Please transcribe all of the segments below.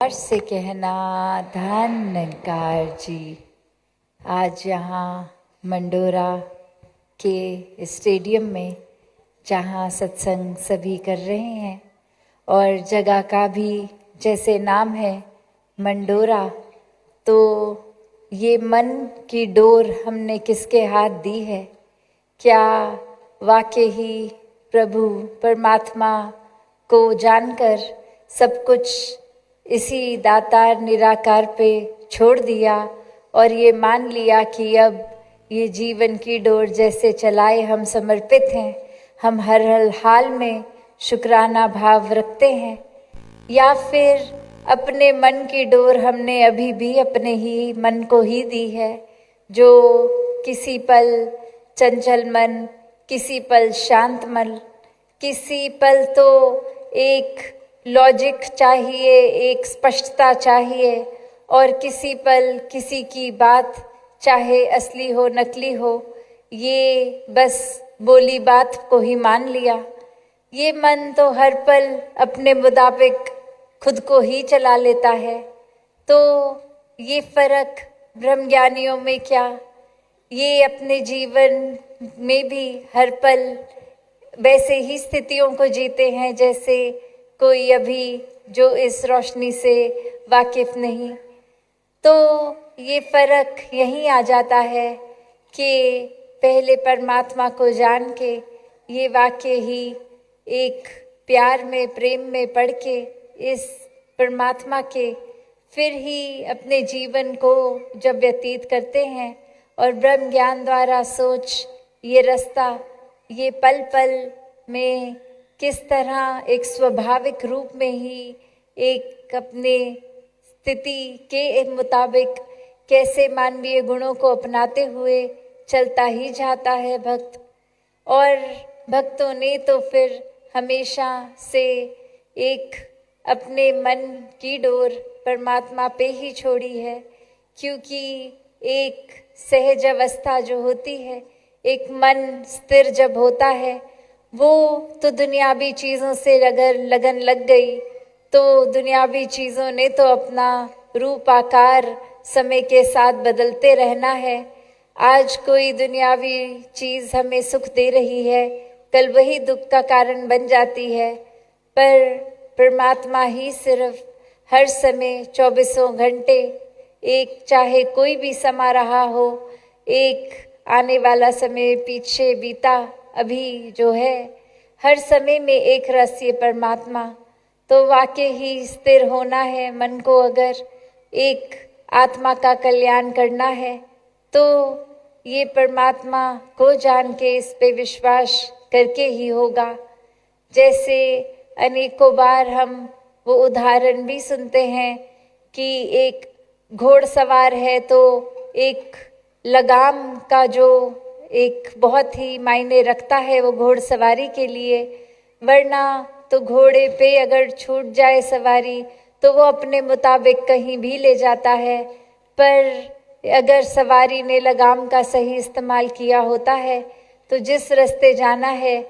प्यार से कहना धन निरंकार जी। आज यहाँ मंडोरा के स्टेडियम में जहाँ सत्संग सभी कर रहे हैं और जगह का भी जैसे नाम है मंडोरा, तो ये मन की डोर हमने किसके हाथ दी है? क्या वाकई ही प्रभु परमात्मा को जानकर सब कुछ इसी दातार निराकार पे छोड़ दिया और ये मान लिया कि अब ये जीवन की डोर जैसे चलाए हम समर्पित हैं, हम हर हाल में शुक्राना भाव रखते हैं? या फिर अपने मन की डोर हमने अभी भी अपने ही मन को ही दी है, जो किसी पल चंचल मन, किसी पल शांत मन, किसी पल तो एक लॉजिक चाहिए, एक स्पष्टता चाहिए, और किसी पल किसी की बात चाहे असली हो नकली हो, ये बस बोली बात को ही मान लिया। ये मन तो हर पल अपने मुताबिक खुद को ही चला लेता है। तो ये फर्क ब्रह्म ज्ञानियों में क्या? ये अपने जीवन में भी हर पल वैसे ही स्थितियों को जीते हैं जैसे कोई अभी जो इस रोशनी से वाकिफ नहीं। तो ये फर्क यहीं आ जाता है कि पहले परमात्मा को जान के ये वाकई ही एक प्यार में, प्रेम में पढ़ के इस परमात्मा के फिर ही अपने जीवन को जब व्यतीत करते हैं और ब्रह्म ज्ञान द्वारा सोच ये रास्ता, ये पल पल में किस तरह एक स्वाभाविक रूप में ही एक अपने स्थिति के मुताबिक कैसे मानवीय गुणों को अपनाते हुए चलता ही जाता है भक्त। और भक्तों ने तो फिर हमेशा से एक अपने मन की डोर परमात्मा पे ही छोड़ी है, क्योंकि एक सहज अवस्था जो होती है, एक मन स्थिर जब होता है, वो तो दुनियावी चीज़ों से अगर लगन लग गई तो दुनियावी चीज़ों ने तो अपना रूप आकार समय के साथ बदलते रहना है। आज कोई दुनियावी चीज़ हमें सुख दे रही है, कल वही दुख का कारण बन जाती है। पर परमात्मा ही सिर्फ हर समय 24 घंटे, एक चाहे कोई भी समा रहा हो, एक आने वाला समय पीछे बीता अभी जो है, हर समय में एक रस ये परमात्मा। तो वाकई ही स्थिर होना है मन को, अगर एक आत्मा का कल्याण करना है तो ये परमात्मा को जान के इस पे विश्वास करके ही होगा। जैसे अनेकों बार हम वो उदाहरण भी सुनते हैं कि एक घोड़सवार है तो एक लगाम का जो एक बहुत ही मायने रखता है वो घोड़सवारी के लिए, वरना तो घोड़े पे अगर छूट जाए सवारी तो वो अपने मुताबिक कहीं भी ले जाता है। पर अगर सवारी ने लगाम का सही इस्तेमाल किया होता है तो जिस रास्ते जाना है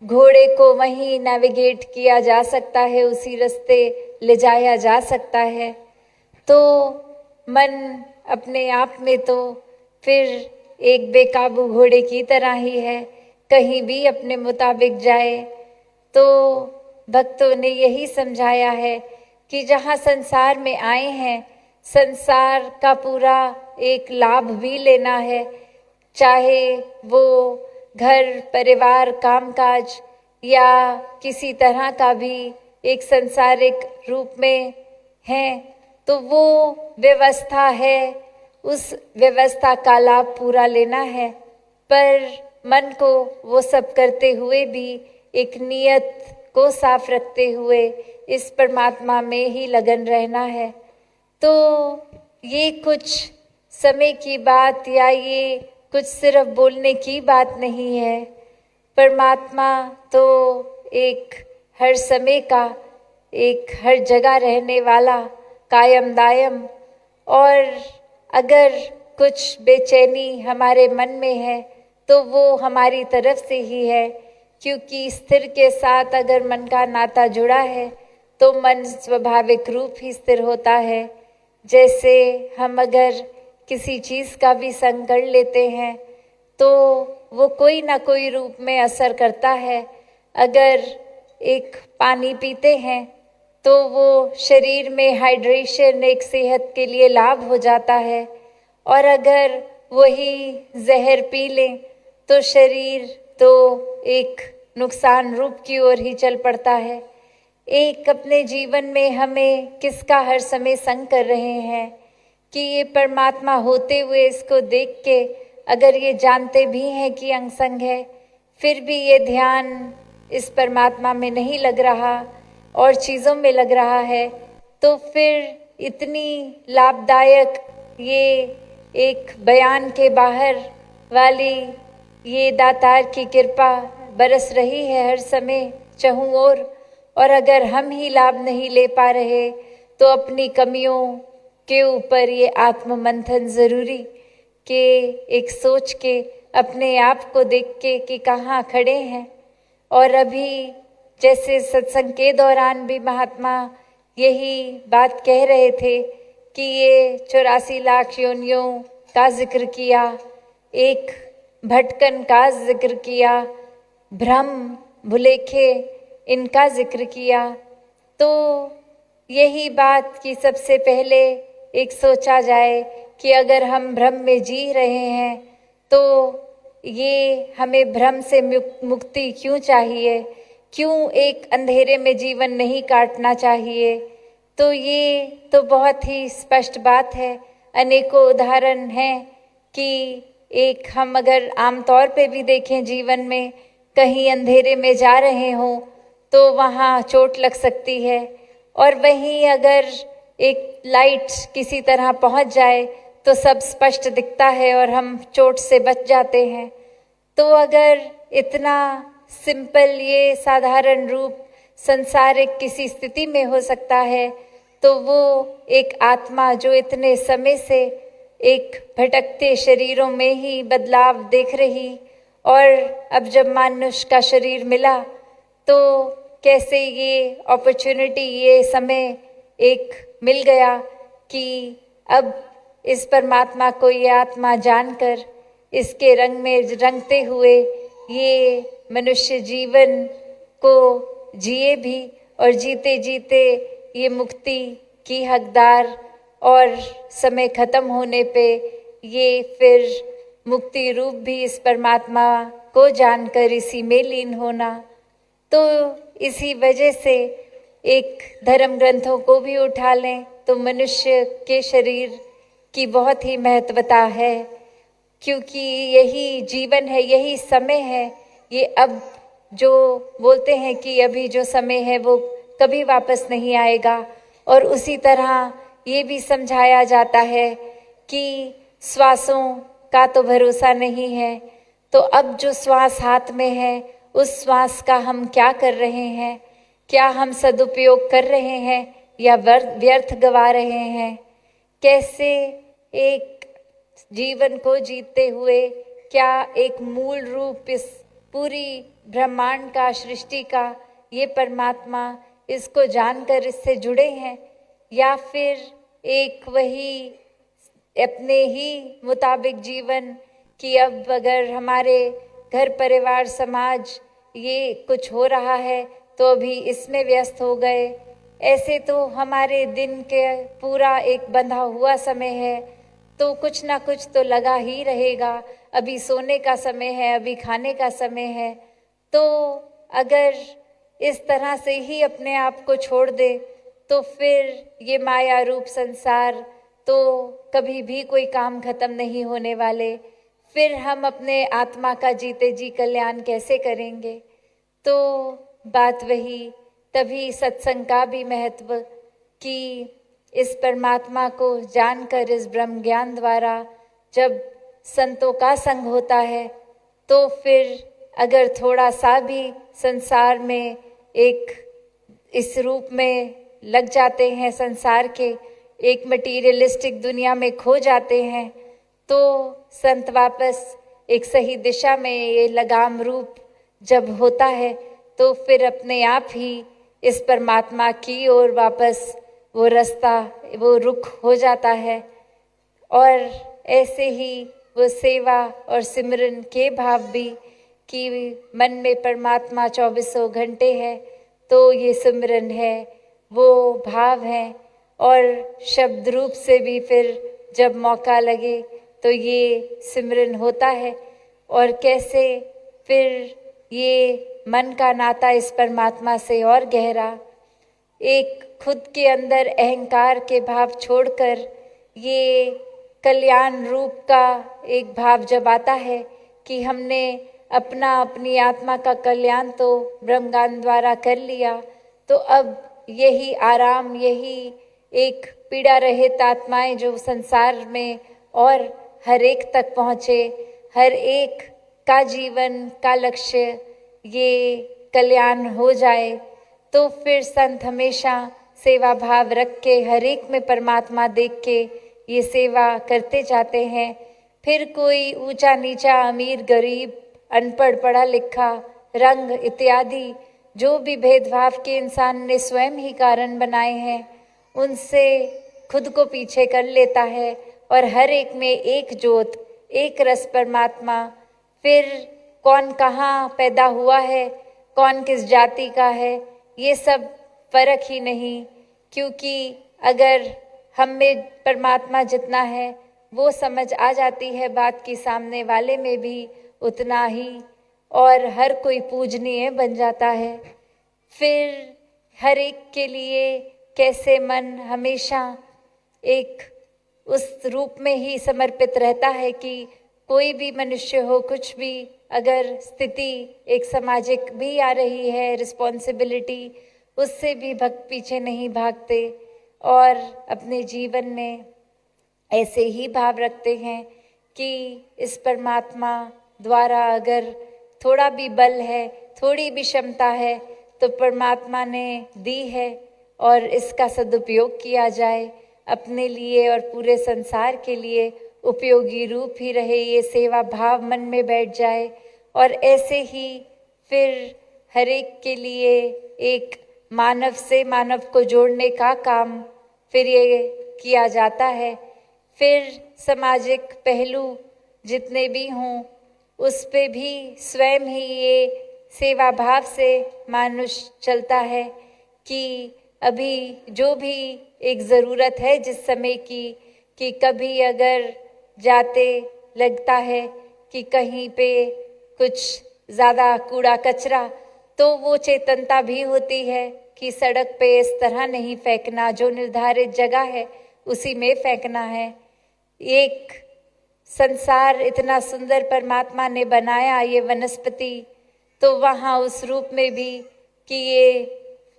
घोड़े को वहीं नेविगेट किया जा सकता है, उसी रास्ते ले जाया जा सकता है। तो मन अपने आप में तो फिर एक बेकाबू घोड़े की तरह ही है, कहीं भी अपने मुताबिक जाए। तो भक्तों ने यही समझाया है कि जहाँ संसार में आए हैं, संसार का पूरा एक लाभ भी लेना है, चाहे वो घर परिवार कामकाज या किसी तरह का भी एक सांसारिक रूप में है, तो वो व्यवस्था है, उस व्यवस्था का लाभ पूरा लेना है। पर मन को वो सब करते हुए भी एक नियत को साफ रखते हुए इस परमात्मा में ही लगन रहना है। तो ये कुछ समय की बात या ये कुछ सिर्फ बोलने की बात नहीं है। परमात्मा तो एक हर समय का, एक हर जगह रहने वाला, कायम दायम। और अगर कुछ बेचैनी हमारे मन में है तो वो हमारी तरफ से ही है, क्योंकि स्थिर के साथ अगर मन का नाता जुड़ा है तो मन स्वाभाविक रूप ही स्थिर होता है। जैसे हम अगर किसी चीज़ का भी संग कर लेते हैं तो वो कोई ना कोई रूप में असर करता है। अगर एक पानी पीते हैं तो वो शरीर में हाइड्रेशन, एक सेहत के लिए लाभ हो जाता है, और अगर वही जहर पी लें तो शरीर तो एक नुकसान रूप की ओर ही चल पड़ता है। एक अपने जीवन में हमें किसका हर समय संग कर रहे हैं कि ये परमात्मा होते हुए इसको देख के अगर ये जानते भी हैं कि अंग संग है, फिर भी ये ध्यान इस परमात्मा में नहीं लग रहा और चीज़ों में लग रहा है, तो फिर इतनी लाभदायक ये एक बयान के बाहर वाली ये दातार की कृपा बरस रही है हर समय चहुं ओर। और अगर हम ही लाभ नहीं ले पा रहे तो अपनी कमियों के ऊपर ये आत्म मंथन ज़रूरी कि एक सोच के अपने आप को देख के कि कहाँ खड़े हैं। और अभी जैसे सत्संग के दौरान भी महात्मा यही बात कह रहे थे कि ये 84 लाख योनियों का जिक्र किया, एक भटकन का जिक्र किया, भ्रम भुलेखे इनका जिक्र किया। तो यही बात कि सबसे पहले एक सोचा जाए कि अगर हम भ्रम में जी रहे हैं तो ये हमें भ्रम से मुक्ति क्यों चाहिए, क्यों एक अंधेरे में जीवन नहीं काटना चाहिए। तो ये तो बहुत ही स्पष्ट बात है। अनेकों उदाहरण हैं कि एक हम अगर आमतौर पे भी देखें जीवन में, कहीं अंधेरे में जा रहे हों तो वहाँ चोट लग सकती है, और वहीं अगर एक लाइट किसी तरह पहुँच जाए तो सब स्पष्ट दिखता है और हम चोट से बच जाते हैं। तो अगर इतना सिंपल ये साधारण रूप संसारिक किसी स्थिति में हो सकता है, तो वो एक आत्मा जो इतने समय से एक भटकते शरीरों में ही बदलाव देख रही, और अब जब मानुष का शरीर मिला तो कैसे ये अपॉर्चुनिटी, ये समय एक मिल गया कि अब इस परमात्मा को ये आत्मा जानकर इसके रंग में रंगते हुए ये मनुष्य जीवन को जिए भी, और जीते जीते ये मुक्ति की हकदार, और समय खत्म होने पे ये फिर मुक्ति रूप भी इस परमात्मा को जानकर इसी में लीन होना। तो इसी वजह से एक धर्म ग्रंथों को भी उठा लें तो मनुष्य के शरीर की बहुत ही महत्वता है, क्योंकि यही जीवन है, यही समय है। ये अब जो बोलते हैं कि अभी जो समय है वो कभी वापस नहीं आएगा, और उसी तरह ये भी समझाया जाता है कि श्वासों का तो भरोसा नहीं है, तो अब जो श्वास हाथ में है उस श्वास का हम क्या कर रहे हैं, क्या हम सदुपयोग कर रहे हैं या व्यर्थ गवा रहे हैं। कैसे एक जीवन को जीते हुए क्या एक मूल रूप इस पूरी ब्रह्मांड का, सृष्टि का ये परमात्मा, इसको जानकर इससे जुड़े हैं, या फिर एक वही अपने ही मुताबिक जीवन कि अब अगर हमारे घर परिवार समाज ये कुछ हो रहा है तो अभी इसमें व्यस्त हो गए। ऐसे तो हमारे दिन के पूरा एक बंधा हुआ समय है, तो कुछ ना कुछ तो लगा ही रहेगा। अभी सोने का समय है, अभी खाने का समय है। तो अगर इस तरह से ही अपने आप को छोड़ दे तो फिर ये माया रूप संसार तो कभी भी कोई काम खत्म नहीं होने वाले। फिर हम अपने आत्मा का जीते जी कल्याण कैसे करेंगे। तो बात वही, तभी सत्संग का भी महत्व कि इस परमात्मा को जानकर इस ब्रह्म ज्ञान द्वारा जब संतों का संग होता है तो फिर अगर थोड़ा सा भी संसार में एक इस रूप में लग जाते हैं, संसार के एक मटीरियलिस्टिक दुनिया में खो जाते हैं, तो संत वापस एक सही दिशा में ये लगाम रूप जब होता है तो फिर अपने आप ही इस परमात्मा की ओर वापस वो रास्ता, वो रुख हो जाता है। और ऐसे ही वो सेवा और सिमरन के भाव भी कि मन में परमात्मा 24 घंटे है, तो ये सिमरन है, वो भाव है। और शब्द रूप से भी फिर जब मौका लगे तो ये सिमरन होता है। और कैसे फिर ये मन का नाता इस परमात्मा से और गहरा, एक खुद के अंदर अहंकार के भाव छोड़कर ये कल्याण रूप का एक भाव जब आता है कि हमने अपनी आत्मा का कल्याण तो ब्रह्मज्ञान द्वारा कर लिया, तो अब यही आराम, यही एक पीड़ा रहित आत्माएं जो संसार में और हर एक तक पहुँचे, हर एक का जीवन का लक्ष्य ये कल्याण हो जाए, तो फिर संत हमेशा सेवा भाव रख के हर एक में परमात्मा देख के ये सेवा करते जाते हैं। फिर कोई ऊंचा नीचा, अमीर गरीब, अनपढ़ पढ़ा लिखा, रंग इत्यादि जो भी भेदभाव के इंसान ने स्वयं ही कारण बनाए हैं, उनसे खुद को पीछे कर लेता है और हर एक में एक ज्योत, एक रस परमात्मा। फिर कौन कहाँ पैदा हुआ है, कौन किस जाति का है, ये सब फर्क ही नहीं, क्योंकि अगर हम में परमात्मा जितना है वो समझ आ जाती है बात की, सामने वाले में भी उतना ही, और हर कोई पूजनीय बन जाता है। फिर हर एक के लिए कैसे मन हमेशा एक उस रूप में ही समर्पित रहता है कि कोई भी मनुष्य हो, कुछ भी अगर स्थिति एक सामाजिक भी आ रही है, रिस्पॉन्सिबिलिटी, उससे भी भक्त पीछे नहीं भागते और अपने जीवन में ऐसे ही भाव रखते हैं कि इस परमात्मा द्वारा अगर थोड़ा भी बल है, थोड़ी भी क्षमता है, तो परमात्मा ने दी है और इसका सदुपयोग किया जाए, अपने लिए और पूरे संसार के लिए उपयोगी रूप ही रहे, ये सेवा भाव मन में बैठ जाए। और ऐसे ही फिर हर एक के लिए एक मानव से मानव को जोड़ने का काम फिर ये किया जाता है। फिर सामाजिक पहलू जितने भी हों, उस पे भी स्वयं ही ये सेवा भाव से मानुष चलता है कि अभी जो भी एक ज़रूरत है जिस समय की, कि कभी अगर जाते लगता है कि कहीं पे कुछ ज़्यादा कूड़ा कचरा, तो वो चेतनता भी होती है कि सड़क पे इस तरह नहीं फेंकना, जो निर्धारित जगह है उसी में फेंकना है। एक संसार इतना सुंदर परमात्मा ने बनाया, ये वनस्पति, तो वहाँ उस रूप में भी कि ये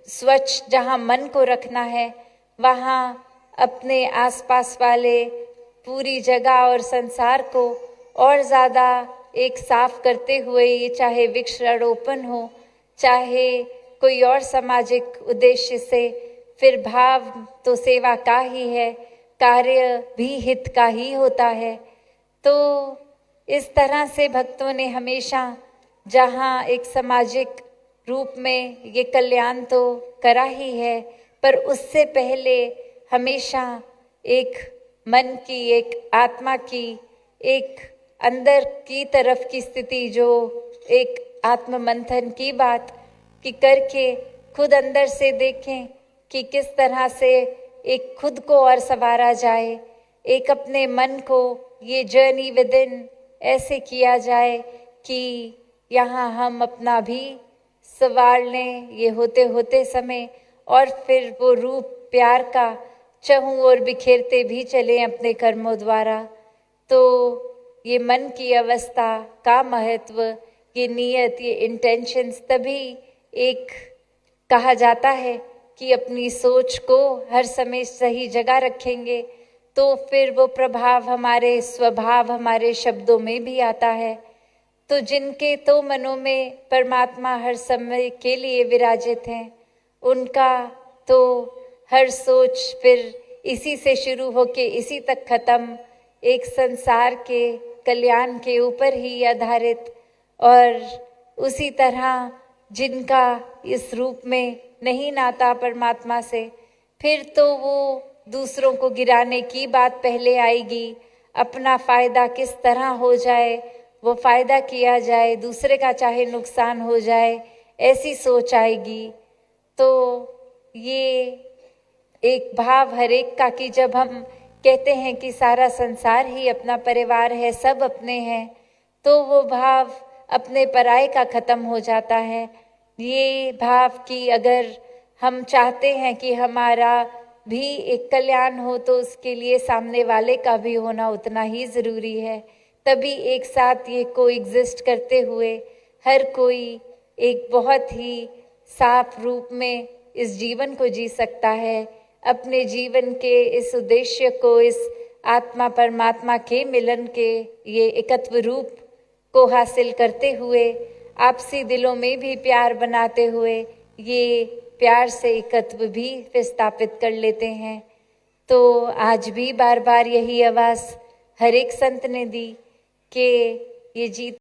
स्वच्छ जहाँ मन को रखना है, वहाँ अपने आसपास वाले पूरी जगह और संसार को और ज़्यादा एक साफ करते हुए, ये चाहे वृक्षारोपण हो, चाहे कोई और सामाजिक उद्देश्य से, फिर भाव तो सेवा का ही है, कार्य भी हित का ही होता है। तो इस तरह से भक्तों ने हमेशा जहाँ एक सामाजिक रूप में ये कल्याण तो करा ही है, पर उससे पहले हमेशा एक मन की, एक आत्मा की, एक अंदर की तरफ की स्थिति, जो एक आत्म मंथन की बात कि करके खुद अंदर से देखें कि किस तरह से एक खुद को और संवारा जाए, एक अपने मन को ये जर्नी विद इन ऐसे किया जाए कि यहाँ हम अपना भी संवार लें ये होते होते समय, और फिर वो रूप प्यार का चहूँ और बिखेरते भी चलें अपने कर्मों द्वारा। तो ये मन की अवस्था का महत्व, ये नियत, ये इंटेंशंस, तभी एक कहा जाता है कि अपनी सोच को हर समय सही जगह रखेंगे तो फिर वो प्रभाव हमारे स्वभाव, हमारे शब्दों में भी आता है। तो जिनके तो मनों में परमात्मा हर समय के लिए विराजित हैं, उनका तो हर सोच फिर इसी से शुरू होके इसी तक खत्म, एक संसार के कल्याण के ऊपर ही आधारित। और उसी तरह जिनका इस रूप में नहीं नाता परमात्मा से, फिर तो वो दूसरों को गिराने की बात पहले आएगी। अपना फायदा किस तरह हो जाए, वो फायदा किया जाए, दूसरे का चाहे नुकसान हो जाए, ऐसी सोच आएगी। तो ये एक भाव हर एक का कि जब हम कहते हैं कि सारा संसार ही अपना परिवार है, सब अपने हैं, तो वो भाव अपने पराये का खत्म हो जाता है। ये भाव कि अगर हम चाहते हैं कि हमारा भी एक कल्याण हो, तो उसके लिए सामने वाले का भी होना उतना ही ज़रूरी है। तभी एक साथ ये कोएग्जिस्ट करते हुए हर कोई एक बहुत ही साफ रूप में इस जीवन को जी सकता है। अपने जीवन के इस उद्देश्य को, इस आत्मा परमात्मा के मिलन के ये एकत्व रूप को हासिल करते हुए, आपसी दिलों में भी प्यार बनाते हुए, ये प्यार से एकत्व भी विस्थापित कर लेते हैं। तो आज भी बार बार यही आवाज़ हर एक संत ने दी कि ये जीत